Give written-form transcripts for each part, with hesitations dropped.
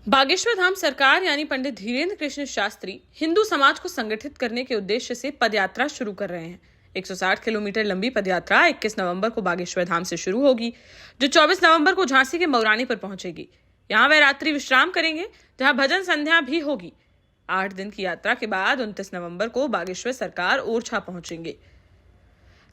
बागेश्वर धाम सरकार यानी पंडित धीरेन्द्र कृष्ण शास्त्री हिंदू समाज को संगठित करने के उद्देश्य से पदयात्रा शुरू कर रहे हैं। 160 किलोमीटर लंबी पदयात्रा 21 नवंबर को बागेश्वर धाम से शुरू होगी, जो 24 नवंबर को झांसी के मौरानी पर पहुंचेगी। यहां वे रात्रि विश्राम करेंगे, जहां भजन संध्या भी होगी। 8 दिन की यात्रा के बाद 29 नवंबर को बागेश्वर सरकार ओरछा पहुंचेंगे।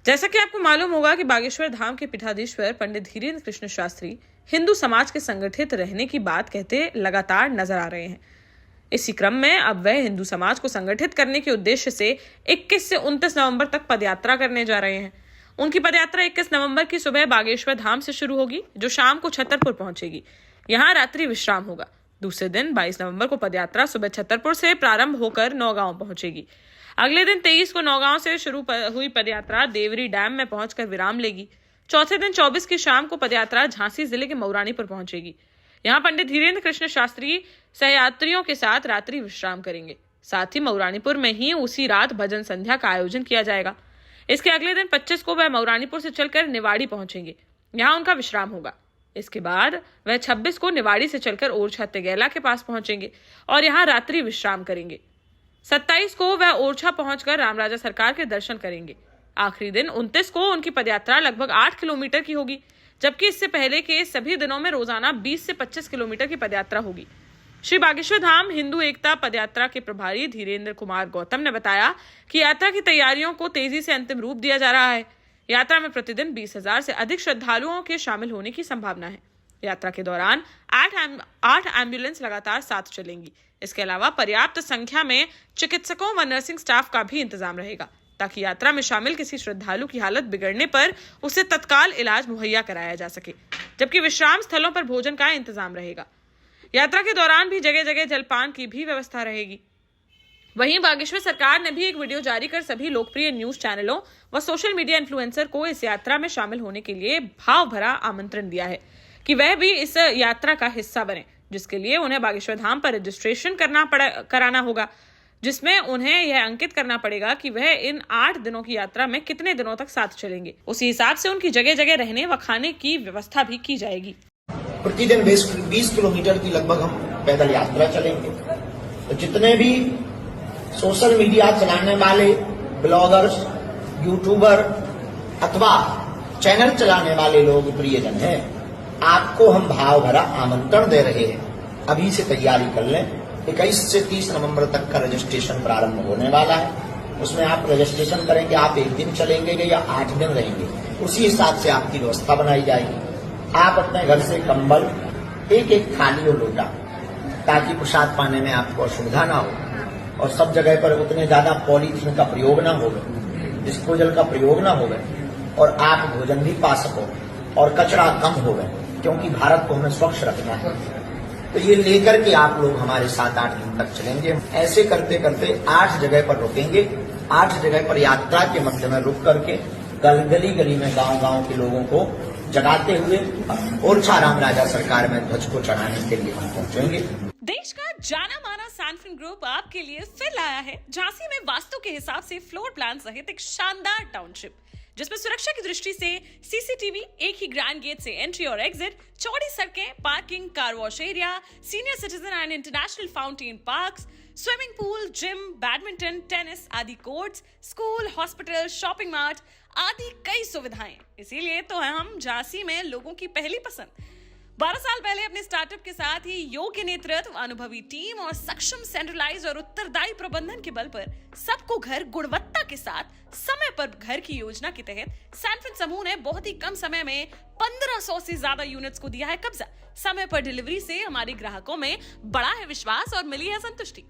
जैसा कि आपको मालूम होगा कि बागेश्वर धाम के पीठाधीश्वर पंडित धीरेन्द्र कृष्ण शास्त्री हिंदू समाज के संगठित रहने की बात कहते लगातार नजर आ रहे हैं। इसी क्रम में अब वह हिंदू समाज को संगठित करने के उद्देश्य से 21 से 29 नवंबर तक पदयात्रा करने जा रहे हैं। उनकी पदयात्रा 21 नवंबर की सुबह बागेश्वर धाम से शुरू होगी, जो शाम को छतरपुर पहुंचेगी। यहां रात्रि विश्राम होगा। दूसरे दिन 22 नवंबर को पदयात्रा सुबह छतरपुर से प्रारंभ होकर नौगांव पहुंचेगी। अगले दिन 23 को नौगांव से शुरू हुई पदयात्रा देवरी डैम में पहुंचकर विराम लेगी। चौथे दिन 24 की शाम को पदयात्रा झांसी जिले के मौरानी पर पहुंचेगी। यहां पंडित धीरेन्द्र कृष्ण शास्त्री सहयात्रियों के साथ रात्रि विश्राम करेंगे। साथ ही मौरानीपुर में ही उसी रात भजन संध्या का आयोजन किया जाएगा। इसके अगले दिन 25 को वह मौरानीपुर से चलकर निवाड़ी पहुंचेंगे। यहां उनका विश्राम होगा। इसके बाद वह 26 को निवाड़ी से चलकर ओरछा तेगैला के पास पहुंचेंगे और यहां रात्रि विश्राम करेंगे। 27 को वह ओरछा पहुंचकर रामराजा सरकार के दर्शन करेंगे। आखिरी दिन 29 को उनकी पदयात्रा लगभग 8 किलोमीटर की होगी, जबकि इससे पहले के सभी दिनों में रोजाना 20 से 25 किलोमीटर की पदयात्रा होगी। श्री बागेश्वर धाम हिंदू एकता पदयात्रा के प्रभारी धीरेन्द्र कुमार गौतम ने बताया कि यात्रा की तैयारियों को तेजी से अंतिम रूप दिया जा रहा है। यात्रा में प्रतिदिन 20,000 से अधिक श्रद्धालुओं के शामिल होने की संभावना है। यात्रा के दौरान 8 एम्बुलेंस लगातार साथ चलेंगी। इसके अलावा पर्याप्त संख्या में चिकित्सकों व नर्सिंग स्टाफ का भी इंतजाम रहेगा, ताकि यात्रा में शामिल किसी श्रद्धालु की हालत बिगड़ने पर उसे तत्काल इलाज मुहैया कराया जा सके, जबकि विश्राम स्थलों पर भोजन का इंतजाम रहेगा। यात्रा के दौरान भी जगह जगह जलपान की भी व्यवस्था रहेगी। वहीं बागेश्वर सरकार ने भी एक वीडियो जारी कर सभी लोकप्रिय न्यूज चैनलों व सोशल मीडिया इन्फ्लुएंसर को इस यात्रा में शामिल होने के लिए भाव भरा आमंत्रण दिया है कि वह भी इस यात्रा का हिस्सा बने, जिसके लिए उन्हें बागेश्वर धाम पर रजिस्ट्रेशन कराना होगा, जिसमें उन्हें यह अंकित करना पड़ेगा कि वह इन 8 दिनों की यात्रा में कितने दिनों तक साथ चलेंगे। उसी हिसाब से उनकी जगह जगह रहने व खाने की व्यवस्था भी की जाएगी। प्रतिदिन 20 किलोमीटर की लगभग हम पैदल यात्रा चलेंगे। तो जितने भी सोशल मीडिया चलाने वाले ब्लॉगर्स, यूट्यूबर अथवा चैनल चलाने वाले लोग प्रियजन हैं, आपको हम भाव भरा आमंत्रण दे रहे हैं। अभी से तैयारी कर लें। 21 से 30 नवंबर तक का रजिस्ट्रेशन प्रारंभ होने वाला है। उसमें आप रजिस्ट्रेशन करेंगे, आप 1 दिन चलेंगे या 8 दिन रहेंगे, उसी हिसाब से आपकी व्यवस्था बनाई जाएगी। आप अपने घर से कंबल, एक थाली और लोटा, ताकि प्रसाद पाने में आपको असुविधा ना हो और सब जगह पर उतने ज्यादा पॉलीथीन का प्रयोग ना हो, डिस्पोजल का प्रयोग ना हो और आप भोजन भी पा सको और कचरा कम हो, क्योंकि भारत को हमें स्वच्छ रखना है। तो ये लेकर के आप लोग हमारे साथ 8 दिन तक चलेंगे। ऐसे करते करते 8 जगह पर रुकेंगे। 8 जगह पर यात्रा के मध्य में रुक करके गली गली में गांव के लोगों को जगाते हुए ओरछा रामराजा सरकार में ध्वज को चढ़ाने के लिए हम पहुंचेंगे। देश का जाना माना सैनफिन ग्रुप आपके लिए फिर लाया है झांसी में वास्तु के हिसाब से फ्लोर प्लान सहित एक शानदार टाउनशिप, जिसमें सुरक्षा की दृष्टि से सीसीटीवी, एक ही ग्रैंड गेट से एंट्री और एग्जिट, चौड़ी सड़कें, parking, car wash area, senior citizen and international fountain parks, swimming pool, gym, badminton, tennis आदि courts, school, hospital, shopping mart आदि कई सुविधाएं। इसीलिए तो हम झांसी में लोगों की पहली पसंद। 12 साल पहले अपने स्टार्टअप के साथ ही योग्य नेतृत्व, अनुभवी टीम और सक्षम सेंट्रलाइज और उत्तरदायी प्रबंधन के बल पर सबको घर गुणवत्ता के साथ समय पर घर की योजना के तहत सैनफिन समूह ने बहुत ही कम समय में 1500 से ज्यादा यूनिट्स को दिया है कब्जा। समय पर डिलीवरी से हमारे ग्राहकों में बढ़ा है विश्वास और मिली है संतुष्टि।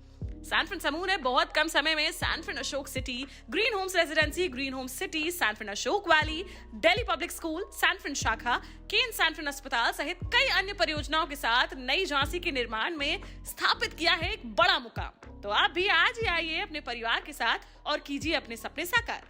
सैनफिन समूह ने बहुत कम समय में Sanfin Ashok City, Green Homes Residency, Green Homes City, Sanfin Ashok Valley, Delhi Public School, Sanfin शाखा, केन सैनफिन अस्पताल सहित कई अन्य परियोजनाओं के साथ नई झांसी के निर्माण में स्थापित किया है एक बड़ा मुकाम। तो आप भी आज ही आइए अपने परिवार के साथ और कीजिए अपने सपने साकार।